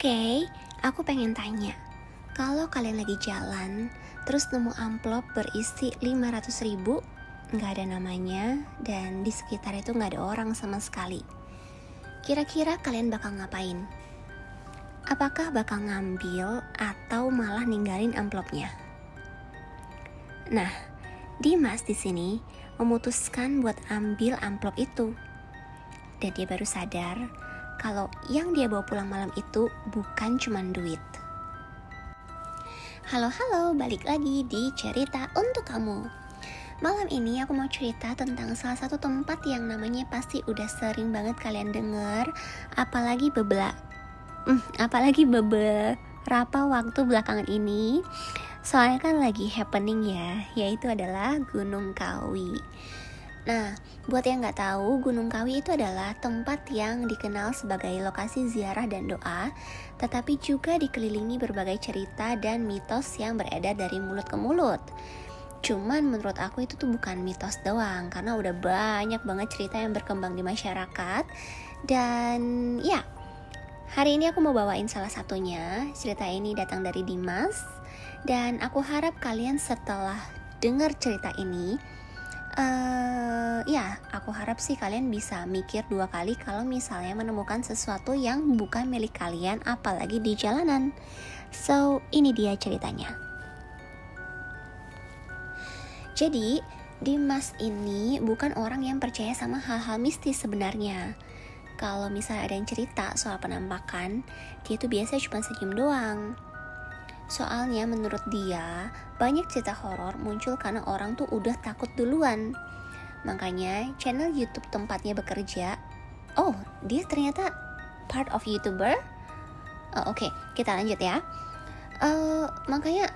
Oke, aku pengen tanya. Kalau kalian lagi jalan, terus nemu amplop berisi 500.000, nggak ada namanya, dan di sekitar itu nggak ada orang sama sekali. Kira-kira kalian bakal ngapain? Apakah bakal ngambil atau malah ninggalin amplopnya? Nah, Dimas di sini memutuskan buat ambil amplop itu. Dan dia baru sadar kalau yang dia bawa pulang malam itu bukan cuma duit. Halo, balik lagi di cerita untuk kamu. Malam ini aku mau cerita tentang salah satu tempat yang namanya pasti udah sering banget kalian denger, apalagi beberapa waktu belakangan ini. Soalnya kan lagi happening ya, yaitu adalah Gunung Kawi. Nah, buat yang nggak tahu, Gunung Kawi itu adalah tempat yang dikenal sebagai lokasi ziarah dan doa, tetapi juga dikelilingi berbagai cerita dan mitos yang beredar dari mulut ke mulut. Cuman menurut aku itu tuh bukan mitos doang, karena udah banyak banget cerita yang berkembang di masyarakat. Dan ya, hari ini aku mau bawain salah satunya. Cerita ini datang dari Dimas, dan aku harap kalian setelah dengar cerita ini, aku harap sih kalian bisa mikir 2 kali kalau misalnya menemukan sesuatu yang bukan milik kalian, apalagi di jalanan. So, ini dia ceritanya. Jadi, Dimas ini bukan orang yang percaya sama hal-hal mistis sebenarnya. Kalau misalnya ada yang cerita soal penampakan, dia tuh biasa cuma senyum doang. Soalnya menurut dia, banyak cerita horor muncul karena orang tuh udah takut duluan. Makanya channel YouTube tempatnya bekerja, dia ternyata part of YouTuber. Oke, kita lanjut ya. Makanya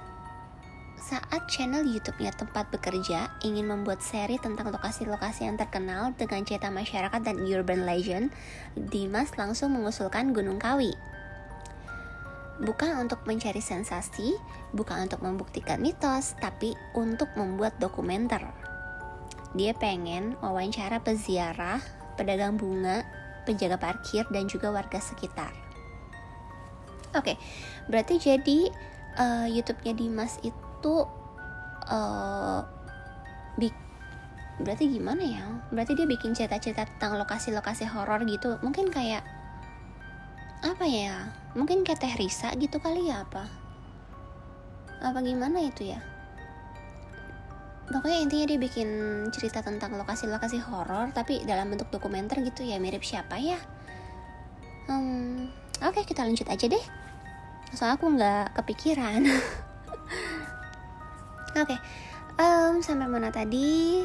saat channel YouTube-nya tempat bekerja ingin membuat seri tentang lokasi-lokasi yang terkenal dengan cerita masyarakat dan urban legend, Dimas langsung mengusulkan Gunung Kawi. Bukan untuk mencari sensasi, bukan untuk membuktikan mitos, tapi untuk membuat dokumenter. Dia pengen wawancara peziarah, pedagang bunga, penjaga parkir, dan juga warga sekitar. Oke, berarti jadi YouTube-nya Dimas itu berarti gimana ya? Berarti dia bikin cerita-cerita tentang lokasi-lokasi horor gitu. Mungkin kayak apa ya? Mungkin kayak Teh Risa gitu kali ya apa gimana itu ya. Pokoknya intinya dia bikin cerita tentang lokasi-lokasi horor tapi dalam bentuk dokumenter gitu ya, mirip siapa ya. Oke, kita lanjut aja deh, soalnya aku nggak kepikiran. Oke, sampai mana tadi?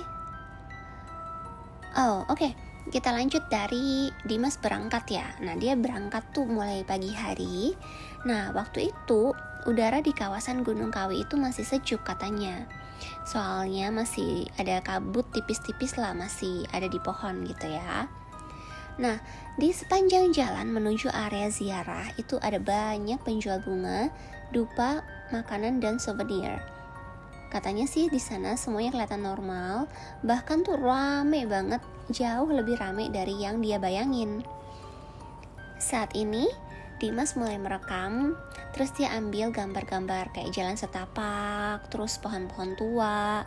Oke. Kita lanjut dari Dimas berangkat ya. Nah, dia berangkat tuh mulai pagi hari. Nah, waktu itu udara di kawasan Gunung Kawi itu masih sejuk katanya. Soalnya masih ada kabut tipis-tipis lah, masih ada di pohon gitu ya. Nah, di sepanjang jalan menuju area ziarah itu ada banyak penjual bunga, dupa, makanan, dan souvenir. Katanya sih di sana semuanya kelihatan normal, bahkan tuh rame banget, jauh lebih rame dari yang dia bayangin. Saat ini Dimas mulai merekam, terus dia ambil gambar-gambar kayak jalan setapak, terus pohon-pohon tua,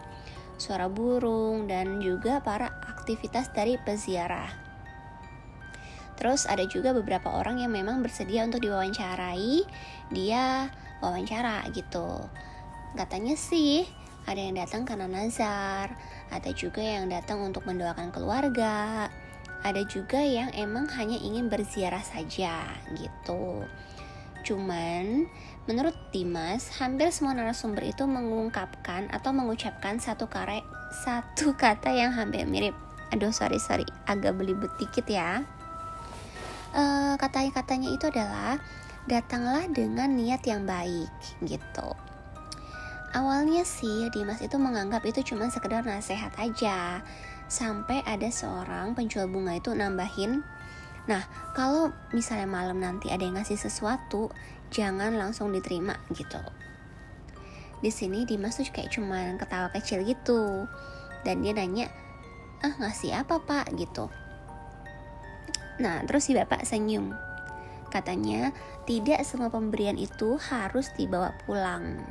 suara burung, dan juga para aktivitas dari peziarah. Terus ada juga beberapa orang yang memang bersedia untuk diwawancarai, dia wawancara gitu. Katanya sih ada yang datang karena nazar, ada juga yang datang untuk mendoakan keluarga, ada juga yang emang hanya ingin berziarah saja gitu. Cuman menurut Dimas, hampir semua narasumber itu mengungkapkan atau mengucapkan satu kata yang hampir mirip. Sorry, agak belibet dikit ya. Kata-katanya itu adalah datanglah dengan niat yang baik gitu. Awalnya sih Dimas itu menganggap itu cuma sekedar nasihat aja, sampai ada seorang penjual bunga itu nambahin, nah kalau misalnya malam nanti ada yang ngasih sesuatu, jangan langsung diterima gitu. Di sini Dimas tuh kayak cuma ketawa kecil gitu, dan dia nanya, ngasih apa pak gitu. Nah terus si bapak senyum, Katanya tidak semua pemberian itu harus dibawa pulang.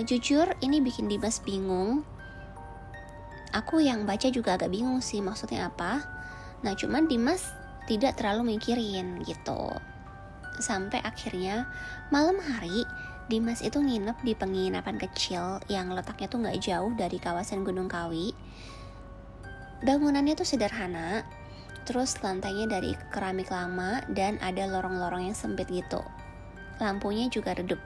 Jujur ini bikin Dimas bingung. Aku yang baca juga agak bingung sih maksudnya apa. Nah cuman Dimas tidak terlalu mikirin gitu. Sampai akhirnya malam hari Dimas itu nginep di penginapan kecil yang letaknya tuh gak jauh dari kawasan Gunung Kawi. Bangunannya tuh sederhana, terus lantainya dari keramik lama dan ada lorong-lorong yang sempit gitu. Lampunya juga redup.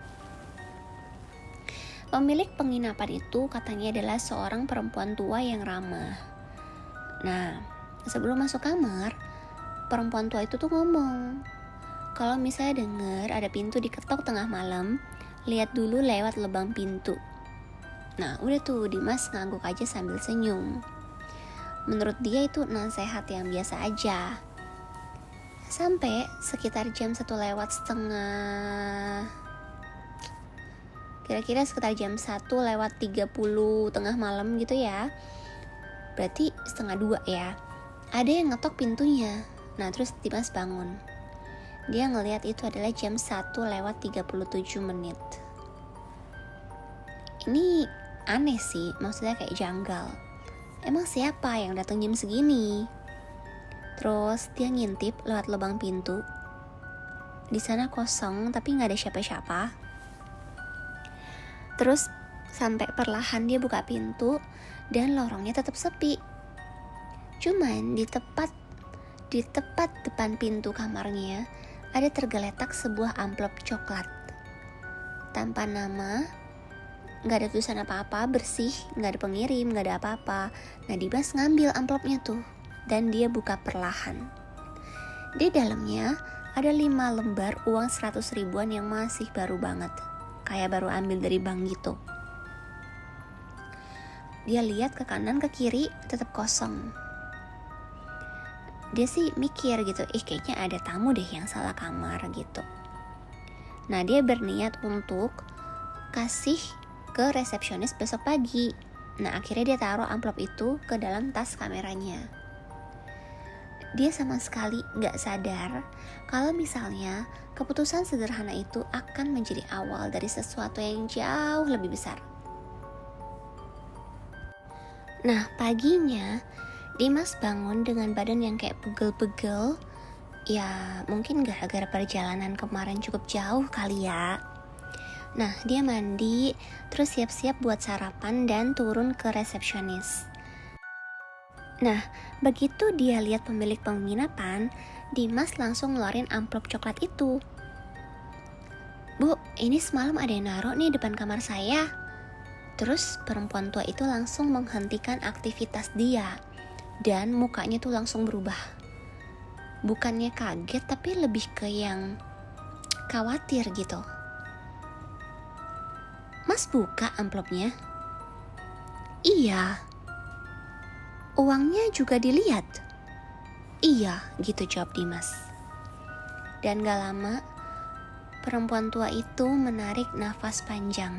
Pemilik penginapan itu katanya adalah seorang perempuan tua yang ramah. Nah, sebelum masuk kamar, perempuan tua itu tuh ngomong, kalau misalnya dengar ada pintu diketok tengah malam, lihat dulu lewat lubang pintu. Nah, udah tuh Dimas ngangguk aja sambil senyum. Menurut dia itu nasihat yang biasa aja. Sampai sekitar jam 1 lewat setengah, kira-kira sekitar jam 1 lewat 30 tengah malam gitu ya. Berarti setengah 2 ya. Ada yang ngetok pintunya. Nah terus Dimas bangun. Dia ngelihat itu adalah jam 1 lewat 37 menit. Ini aneh sih, maksudnya kayak janggal. Emang siapa yang datang jam segini? Terus dia ngintip lewat lubang pintu. Di sana kosong tapi nggak ada siapa-siapa. Terus sampai perlahan dia buka pintu dan lorongnya tetap sepi. Cuman di tepat depan pintu kamarnya ada tergeletak sebuah amplop coklat tanpa nama. Gak ada tulisan apa-apa, bersih, gak ada pengirim, gak ada apa-apa. Nah Dimas ngambil amplopnya tuh dan dia buka perlahan. Di dalamnya ada 5 lembar uang 100 ribuan yang masih baru banget, kayak baru ambil dari bank gitu. Dia lihat ke kanan ke kiri tetap kosong. Dia sih mikir gitu, kayaknya ada tamu deh yang salah kamar gitu. Nah dia berniat untuk kasih ke resepsionis besok pagi. Nah akhirnya dia taruh amplop itu ke dalam tas kameranya. Dia sama sekali gak sadar kalau misalnya keputusan sederhana itu akan menjadi awal dari sesuatu yang jauh lebih besar. Nah paginya Dimas bangun dengan badan yang kayak pegel-pegel. Ya mungkin gara-gara perjalanan kemarin cukup jauh kali ya. Nah dia mandi, terus siap-siap buat sarapan dan turun ke resepsionis. Nah begitu dia lihat pemilik penginapan, Dimas langsung ngeluarin amplop coklat itu. Bu, ini semalam ada yang naruh nih depan kamar saya. Terus perempuan tua itu langsung menghentikan aktivitas dia dan mukanya tuh langsung berubah. Bukannya kaget tapi lebih ke yang khawatir gitu. Mas buka amplopnya? Iya. Uangnya juga dilihat? Iya, gitu jawab Dimas. Dan gak lama, perempuan tua itu menarik nafas panjang.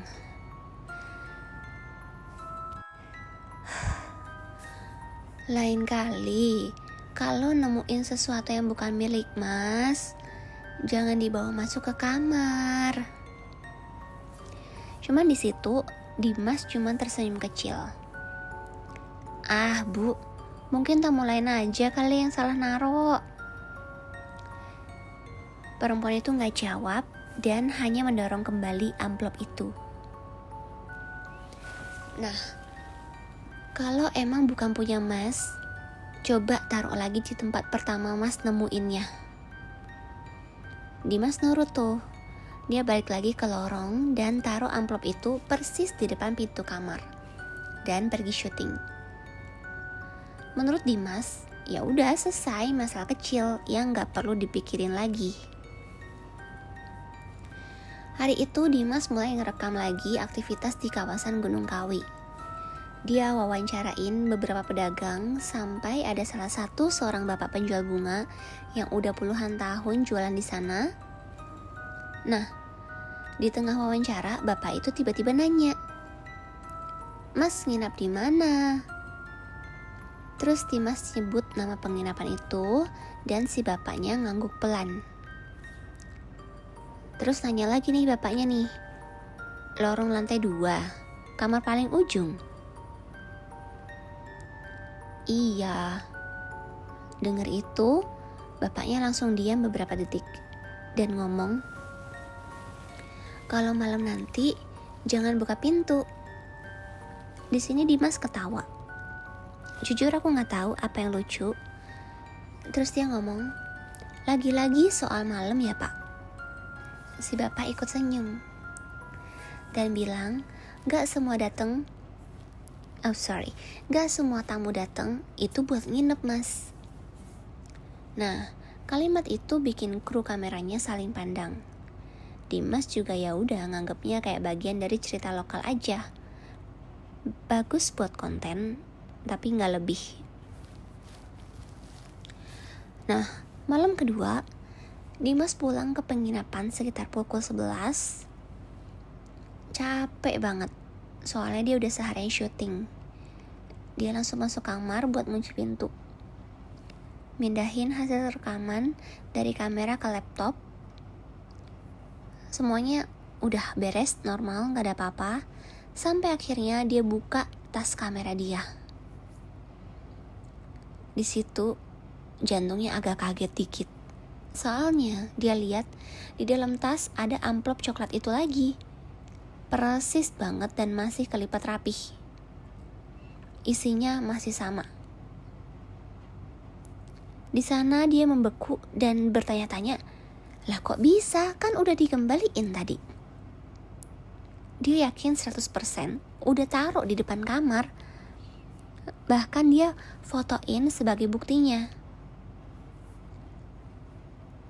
Lain kali, kalau nemuin sesuatu yang bukan milik Mas, jangan dibawa masuk ke kamar. Cuman di situ Dimas cuman tersenyum kecil. Ah bu, mungkin tamu lain aja kali yang salah naro. Perempuan itu gak jawab dan hanya mendorong kembali amplop itu. Nah, kalau emang bukan punya Mas, coba taruh lagi di tempat pertama Mas nemuinnya. Dimas nurut tuh. Dia balik lagi ke lorong dan taruh amplop itu persis di depan pintu kamar dan pergi syuting. Menurut Dimas, ya udah selesai masalah kecil yang gak perlu dipikirin lagi. Hari itu Dimas mulai ngerekam lagi aktivitas di kawasan Gunung Kawi. Dia wawancarain beberapa pedagang sampai ada salah satu seorang bapak penjual bunga yang udah puluhan tahun jualan di sana. Nah, di tengah wawancara bapak itu tiba-tiba nanya, "Mas nginap di mana?" Terus Dimas nyebut nama penginapan itu dan si bapaknya ngangguk pelan. Terus nanya lagi nih bapaknya nih, lorong lantai 2, kamar paling ujung. Iya. Dengar itu, bapaknya langsung diam beberapa detik dan ngomong, kalau malam nanti jangan buka pintu. Di sini Dimas ketawa. Jujur aku nggak tahu apa yang lucu. Terus dia ngomong, lagi-lagi soal malam ya pak. Si bapak ikut senyum dan bilang, gak semua tamu datang itu buat nginep mas. Nah, kalimat itu bikin kru kameranya saling pandang. Dimas juga ya udah nganggapnya kayak bagian dari cerita lokal aja. Bagus buat konten, tapi nggak lebih. Nah, malam kedua, Dimas pulang ke penginapan sekitar pukul 11. Capek banget, soalnya dia udah seharian syuting. Dia langsung masuk kamar buat ngunci pintu. Mindahin hasil rekaman dari kamera ke laptop. Semuanya udah beres, normal, gak ada apa-apa. Sampai akhirnya dia buka tas kamera dia. Di situ jantungnya agak kaget dikit. Soalnya dia lihat di dalam tas ada amplop coklat itu lagi. Persis banget dan masih kelipat rapih. Isinya masih sama. Di sana dia membeku dan bertanya-tanya, lah kok bisa? Kan udah dikembaliin tadi. Dia yakin 100% udah taruh di depan kamar. Bahkan dia fotoin sebagai buktinya.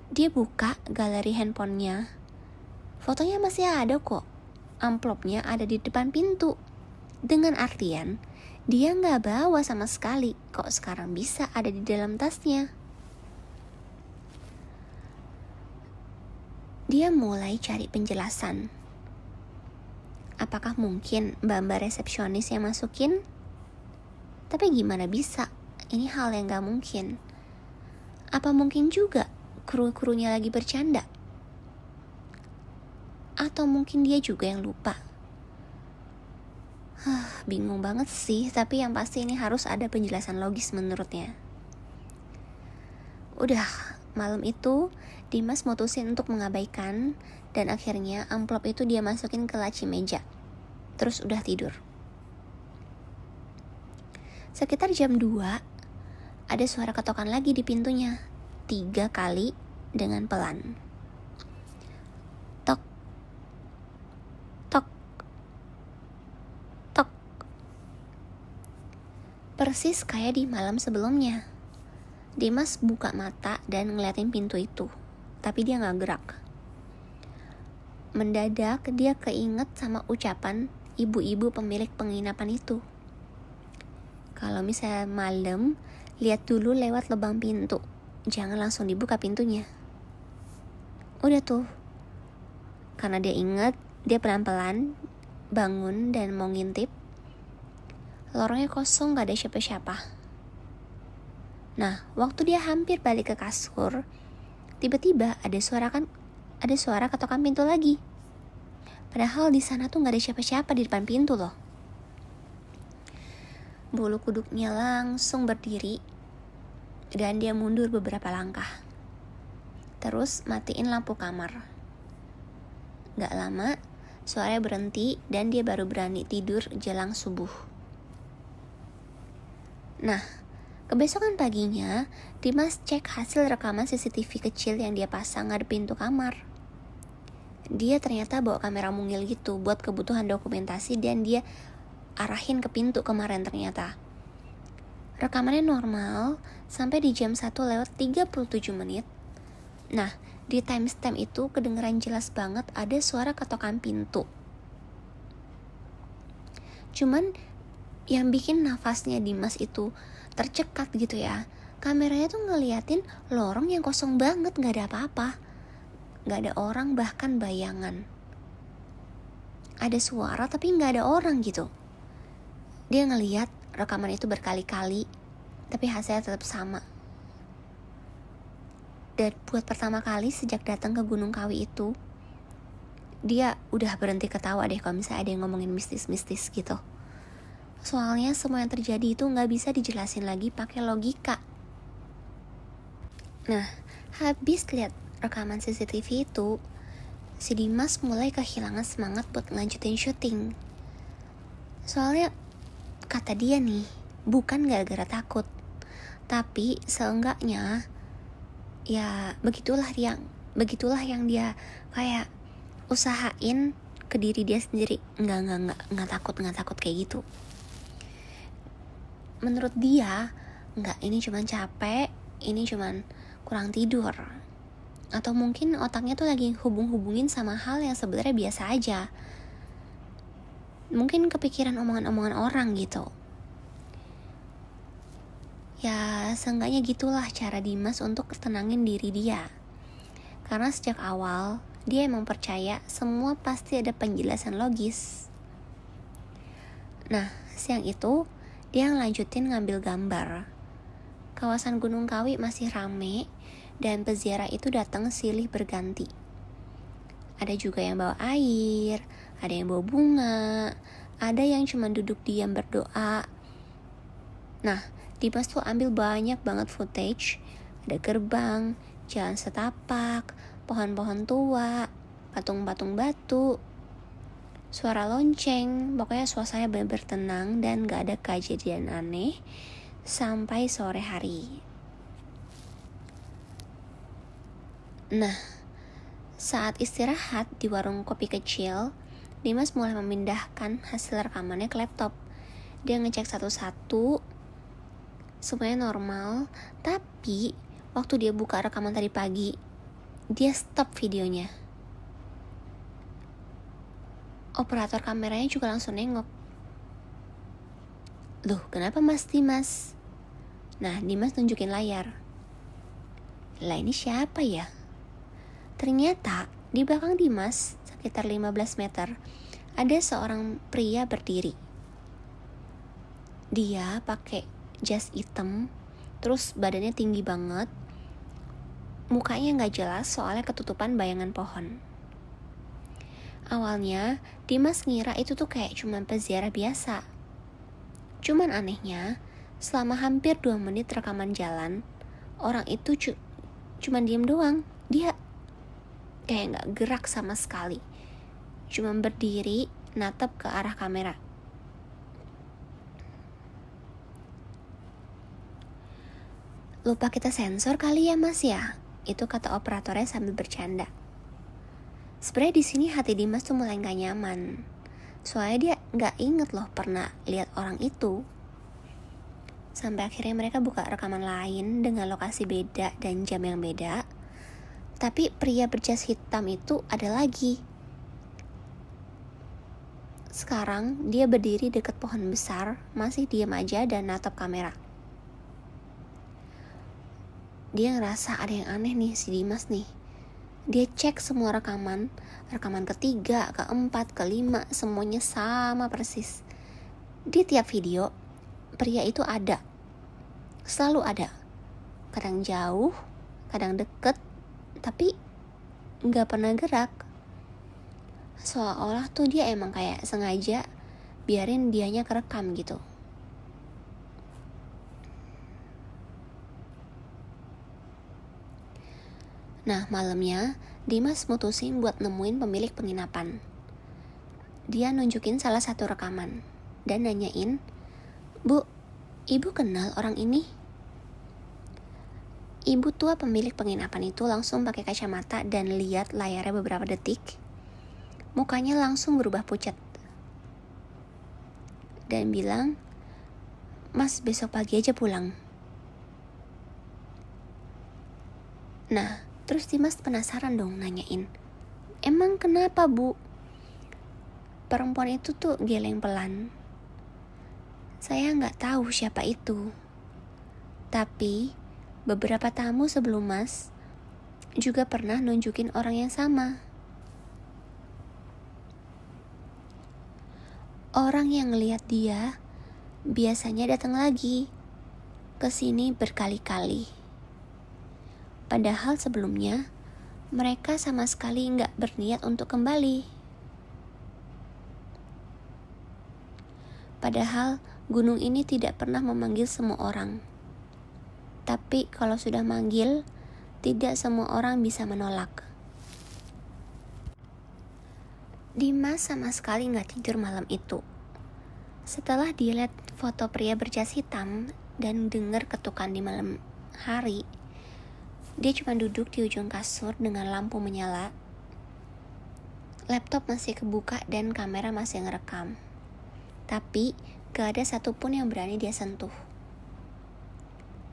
Dia buka galeri handphonenya. Fotonya masih ada kok. Amplopnya ada di depan pintu. Dengan artian, dia gak bawa sama sekali. Kok sekarang bisa ada di dalam tasnya? Dia mulai cari penjelasan. Apakah mungkin mbak-mbak resepsionis yang masukin? Tapi gimana bisa? Ini hal yang gak mungkin. Apa mungkin juga kru-krunya lagi bercanda? Atau mungkin dia juga yang lupa? Bingung banget sih, tapi yang pasti ini harus ada penjelasan logis menurutnya. Udah, malam itu Dimas mutusin untuk mengabaikan dan akhirnya amplop itu dia masukin ke laci meja. Terus udah tidur. Sekitar jam 2, ada suara ketokan lagi di pintunya. 3 kali dengan pelan. Tok, tok, tok. Persis kayak di malam sebelumnya. Dimas buka mata dan ngeliatin pintu itu. Tapi dia gak gerak. Mendadak dia keinget sama ucapan ibu-ibu pemilik penginapan itu. Kalau misalnya malam, lihat dulu lewat lubang pintu. Jangan langsung dibuka pintunya. Udah tuh. Karena dia ingat, dia pelan-pelan bangun dan mau ngintip. Lorongnya kosong, gak ada siapa-siapa. Nah, waktu dia hampir balik ke kasur, tiba-tiba ada suara ketokan pintu lagi. Padahal di sana tuh gak ada siapa-siapa di depan pintu loh. Bulu kuduknya langsung berdiri dan dia mundur beberapa langkah. Terus matiin lampu kamar. Gak lama, suaranya berhenti dan dia baru berani tidur jelang subuh. Nah, kebesokan paginya, Dimas cek hasil rekaman CCTV kecil yang dia pasang ngadep pintu kamar. Dia ternyata bawa kamera mungil gitu buat kebutuhan dokumentasi dan dia arahin ke pintu kemarin ternyata. Rekamannya normal sampai di jam 1:37. Nah, di timestamp itu kedengeran jelas banget ada suara ketokan pintu. Cuman yang bikin nafasnya Dimas itu tercekat gitu ya, kameranya tuh ngeliatin lorong yang kosong banget, gak ada apa-apa. Gak ada orang, bahkan bayangan. Ada suara tapi gak ada orang gitu. Dia ngeliat rekaman itu berkali-kali tapi hasilnya tetap sama. Dan buat pertama kali sejak datang ke Gunung Kawi itu, dia udah berhenti ketawa deh kalau misalnya ada yang ngomongin mistis-mistis gitu. Soalnya semua yang terjadi itu gak bisa dijelasin lagi pakai logika. Nah, habis lihat rekaman CCTV itu, si Dimas mulai kehilangan semangat buat ngelanjutin syuting. Soalnya kata dia nih, bukan gara-gara takut, tapi seenggaknya ya begitulah yang dia kayak usahain ke diri dia sendiri. Nggak takut kayak gitu. Menurut dia, ini cuman capek, ini cuman kurang tidur, atau mungkin otaknya tuh lagi hubungin sama hal yang sebenarnya biasa aja. Mungkin kepikiran omongan-omongan orang gitu. Ya seenggaknya gitulah cara Dimas untuk tenangin diri dia. Karena sejak awal dia emang percaya semua pasti ada penjelasan logis. Nah, siang itu dia ngelanjutin ngambil gambar. Kawasan Gunung Kawi masih rame dan peziarah itu datang silih berganti. Ada juga yang bawa air, ada yang bawa bunga, ada yang cuma duduk diam berdoa. Nah, Dimas tuh ambil banyak banget footage. Ada gerbang, jalan setapak, pohon-pohon tua, patung-patung batu, suara lonceng. Pokoknya suasana benar-benar tenang dan gak ada kejadian aneh sampai sore hari. Nah, saat istirahat di warung kopi kecil, Dimas mulai memindahkan hasil rekamannya ke laptop. Dia ngecek satu-satu, semuanya normal. Tapi waktu dia buka rekaman tadi pagi, dia stop videonya. Operator kameranya juga langsung nengok. Loh, kenapa Mas Dimas? Nah, Dimas nunjukin layar. Lah, ini siapa ya? Ternyata di belakang Dimas, sekitar 15 meter, ada seorang pria berdiri. Dia pakai jas hitam, terus badannya tinggi banget. Mukanya gak jelas soalnya ketutupan bayangan pohon. Awalnya, Dimas ngira itu tuh kayak cuman peziarah biasa. Cuman anehnya, selama hampir 2 menit rekaman jalan, orang itu cuman diem doang. Dia kayak gak gerak sama sekali. Cuman berdiri, natap ke arah kamera. Lupa kita sensor kali ya Mas ya? Itu kata operatornya sambil bercanda. Sebenarnya di sini hati Dimas tuh mulai gak nyaman. Soalnya dia gak inget loh pernah lihat orang itu. Sampai akhirnya mereka buka rekaman lain dengan lokasi beda dan jam yang beda. Tapi pria berjas hitam itu ada lagi. Sekarang dia berdiri dekat pohon besar, masih diam aja dan natap kamera. Dia ngerasa ada yang aneh nih si Dimas nih. Dia cek semua rekaman ketiga, keempat, kelima, semuanya sama persis. Di tiap video, pria itu ada. Selalu ada. Kadang jauh, kadang deket, tapi gak pernah gerak. Seolah-olah tuh dia emang kayak sengaja biarin dianya kerekam gitu. Nah, malamnya Dimas mutusin buat nemuin pemilik penginapan. Dia nunjukin salah satu rekaman dan nanyain, "Bu, ibu kenal orang ini?" Ibu tua pemilik penginapan itu langsung pakai kacamata dan lihat layarnya beberapa detik. Mukanya langsung berubah pucat. Dan bilang, "Mas, besok pagi aja pulang." Nah, terus Dimas penasaran dong nanyain, "Emang kenapa Bu?" Perempuan itu tuh geleng pelan. "Saya gak tahu siapa itu. Tapi beberapa tamu sebelum Mas juga pernah nunjukin orang yang sama. Orang yang ngelihat dia biasanya datang lagi. ke sini berkali-kali. Padahal sebelumnya mereka sama sekali nggak berniat untuk kembali. Padahal gunung ini tidak pernah memanggil semua orang. Tapi kalau sudah manggil, tidak semua orang bisa menolak. Dimas sama sekali nggak tidur malam itu. Setelah dia lihat foto pria berjas hitam dan dengar ketukan di malam hari, dia cuma duduk di ujung kasur dengan lampu menyala. Laptop masih kebuka dan kamera masih ngerekam. Tapi gak ada satupun yang berani dia sentuh.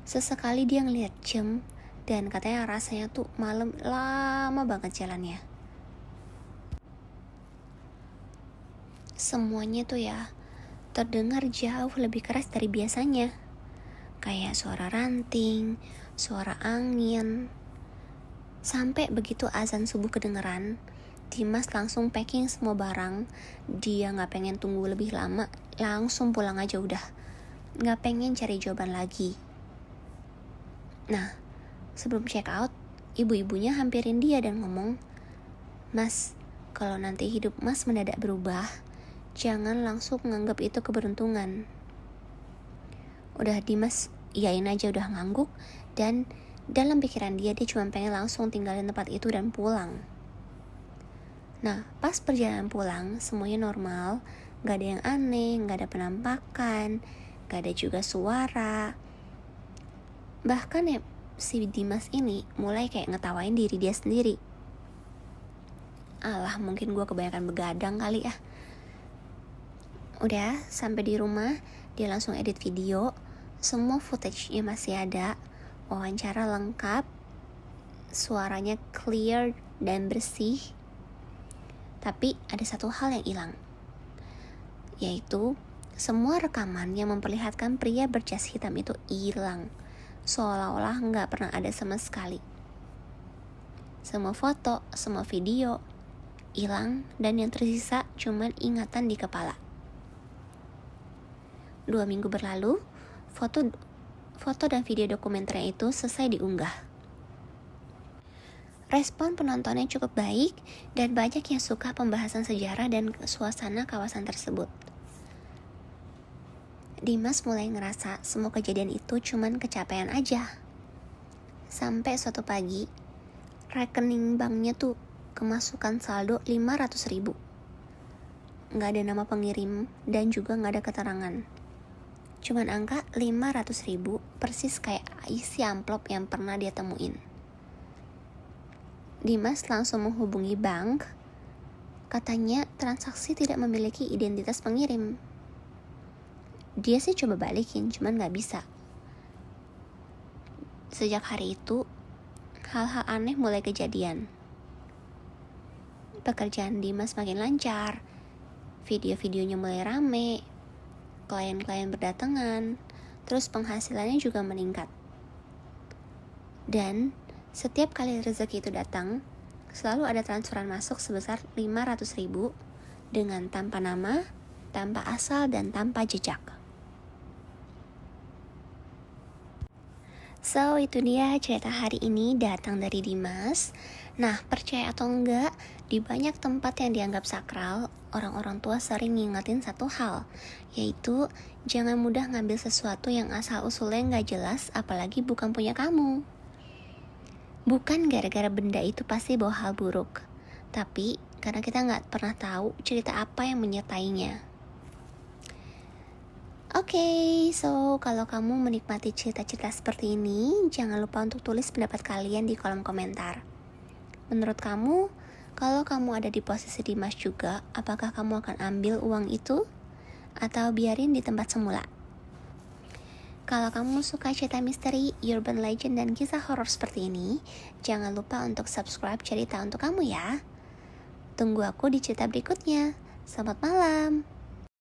Sesekali dia ngeliat jam dan katanya rasanya tuh malam lama banget jalannya. Semuanya tuh ya terdengar jauh lebih keras dari biasanya. Kayak suara ranting, suara angin. Sampai begitu azan subuh kedengeran, Dimas langsung packing semua barang. Dia gak pengen tunggu lebih lama, langsung pulang aja udah. Gak pengen cari jawaban lagi. Nah, sebelum check out, ibu-ibunya hampirin dia dan ngomong, "Mas, kalau nanti hidup Mas mendadak berubah, jangan langsung menganggap itu keberuntungan." Udah Dimas iyain aja udah ngangguk, dan dalam pikiran dia cuma pengen langsung tinggalin tempat itu dan pulang. Nah, pas perjalanan pulang semuanya normal, gak ada yang aneh, gak ada penampakan, gak ada juga suara. Bahkan ya si Dimas ini mulai kayak ngetawain diri dia sendiri. Alah, mungkin gue kebanyakan begadang kali ya. Udah sampai di rumah, dia langsung edit video. Semua footage-nya masih ada, wawancara lengkap, suaranya clear dan bersih. Tapi ada satu hal yang hilang, yaitu semua rekaman yang memperlihatkan pria berjas hitam itu hilang, seolah-olah nggak pernah ada sama sekali. Semua foto, semua video hilang, dan yang tersisa cuman ingatan di kepala. 2 minggu berlalu, foto dan video dokumenternya itu selesai diunggah. Respon penontonnya cukup baik dan banyak yang suka pembahasan sejarah dan suasana kawasan tersebut. Dimas mulai ngerasa semua kejadian itu cuman kecapean aja. Sampai suatu pagi, rekening banknya tuh kemasukan saldo 500.000. Nggak ada nama pengirim dan juga nggak ada keterangan. Cuman angka 500.000 persis kayak isi amplop yang pernah dia temuin. Dimas langsung menghubungi bank. Katanya transaksi tidak memiliki identitas pengirim. Dia sih coba balikin, cuman gak bisa. Sejak hari itu, hal-hal aneh mulai kejadian. Pekerjaan Dimas makin lancar, video-videonya mulai rame, klien-klien berdatangan, terus penghasilannya juga meningkat. Dan setiap kali rezeki itu datang, selalu ada transferan masuk sebesar 500.000 dengan tanpa nama, tanpa asal, dan tanpa jejak. So, itu dia cerita hari ini datang dari Dimas. Nah, percaya atau enggak, di banyak tempat yang dianggap sakral, orang-orang tua sering ngingetin satu hal, yaitu jangan mudah ngambil sesuatu yang asal-usulnya gak jelas, apalagi bukan punya kamu. Bukan gara-gara benda itu pasti bawa hal buruk, tapi karena kita gak pernah tahu cerita apa yang menyertainya. Oke, so kalau kamu menikmati cerita-cerita seperti ini, jangan lupa untuk tulis pendapat kalian di kolom komentar. Menurut kamu, kalau kamu ada di posisi Dimas juga, apakah kamu akan ambil uang itu? Atau biarin di tempat semula? Kalau kamu suka cerita misteri, urban legend, dan kisah horor seperti ini, jangan lupa untuk subscribe cerita untuk kamu ya. Tunggu aku di cerita berikutnya. Selamat malam.